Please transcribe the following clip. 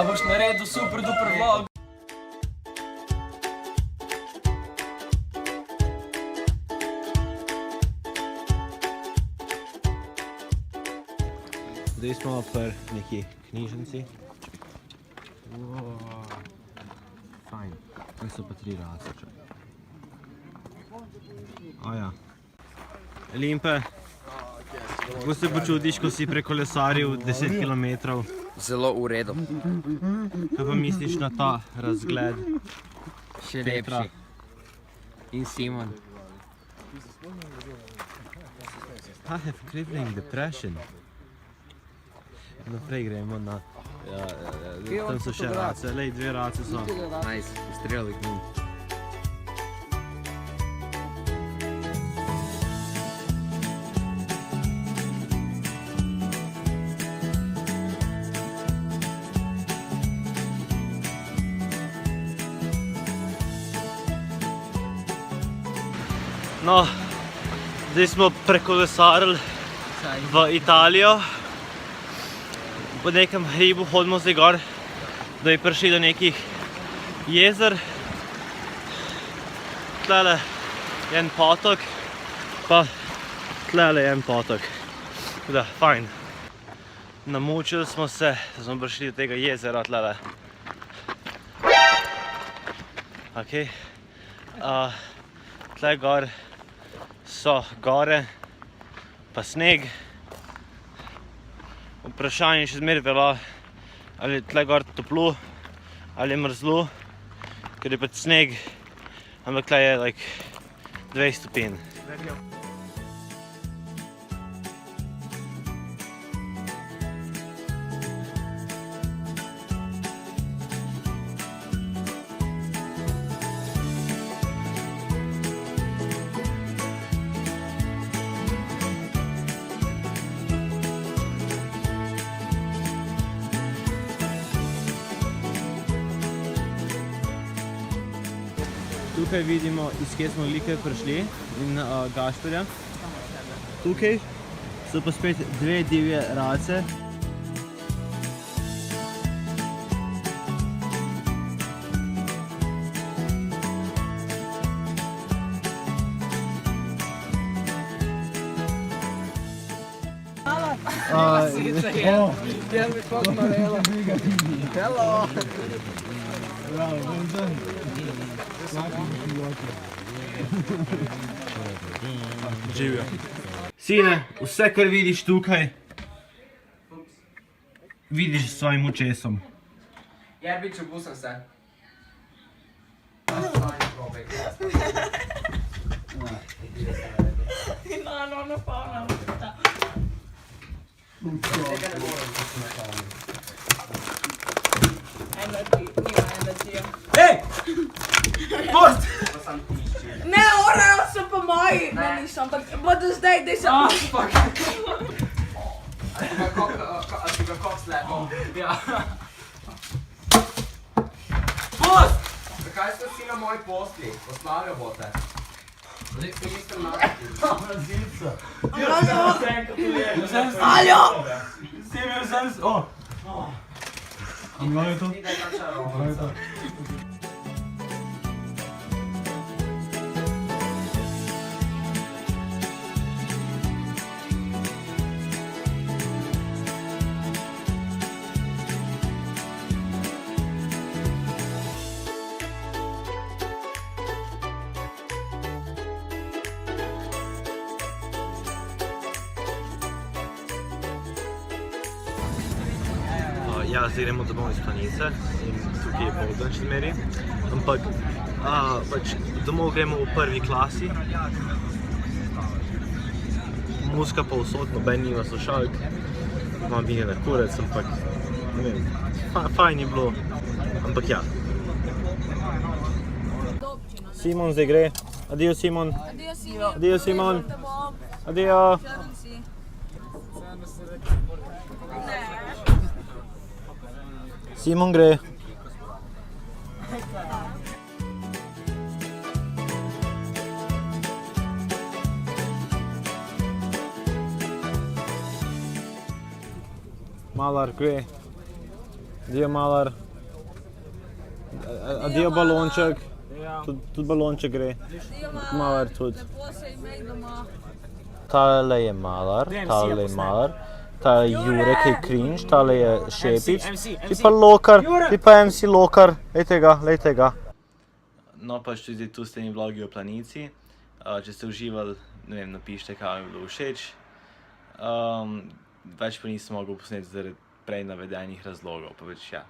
A boš naredil super duper vlog? Zdaj smo pri neki knjižnici. Fajn. To so pa 3 rase. Aja. Limpe, kako se počutiš, ko si prekolesaril 10 km? Zelo v redu. Kaj pa misliš na ta razgled? Še Petra? lepši. In Simon. I have crippling depression. Naprej gremo na... tam so še race, lej, 2 race so. Nice, streljali k njim. No, zdaj smo prekolesarili v Italijo. Po nekem hribu hodimo zdaj gor, da bi prišli do nekih jezer. Tlele je en potok, pa tlele je en potok. Tako da, fajn. Namučili smo se, da smo prišli do tega jezera tlele. Ok. Tle gor so gore, pa sneg. Vprašanje še zmeraj velja, ali je tle gor toplo, ali je mrzlo, ker je pač sneg, ampak tle je like 20 stopinj. Tukaj vidimo, iz kje smo likaj prišli in Gašperja. Tukaj so pa spet 2 divje race. Živijo. Sine, vse kar vidiš tukaj, vidiš s svojim očesom. Jerbič, obusam se. No, polno. Hej! Post! Ne, Oreo so pa moji. Ne, niso, ampak bodo zdaj, da so... Fuck. Ali si ga kok slepil? Ja. Post! Zakaj ste vsi na moji posli? Poslali bote. Zdaj ste mislim narediti. Aljo! Si mi vzem s... O! Kdo je to? Ja, zdaj gremo domov iz Planice in tukaj je poldan še zmeri, ampak pač domov gremo v 1. klasi. Muska pa vsod, noben nima slušalk, imam vine na kurec, ampak ne vem, fajn je bilo, ampak ja. Simon zdaj gre, adijo Simon. Adijo Simon. Adijo. Simon gre. Malar gre. Dio malar. A dio balonček. Tudi balonček gre. Malar tudi. Lepo se imej doma. Tale je malar, tale je malar. Tale je Jure, ki je cringe, tale je Šepić. Ti pa Lokar, ti pa MC Lokar. Lejte ga. No, pač tudi tu s temi vlogi o planici. Če ste uživali, ne vem, napišite, kaj vam je bilo všeč. Več pa nisem mogel posneti zaradi prej navedenih razlogov, pa več ja.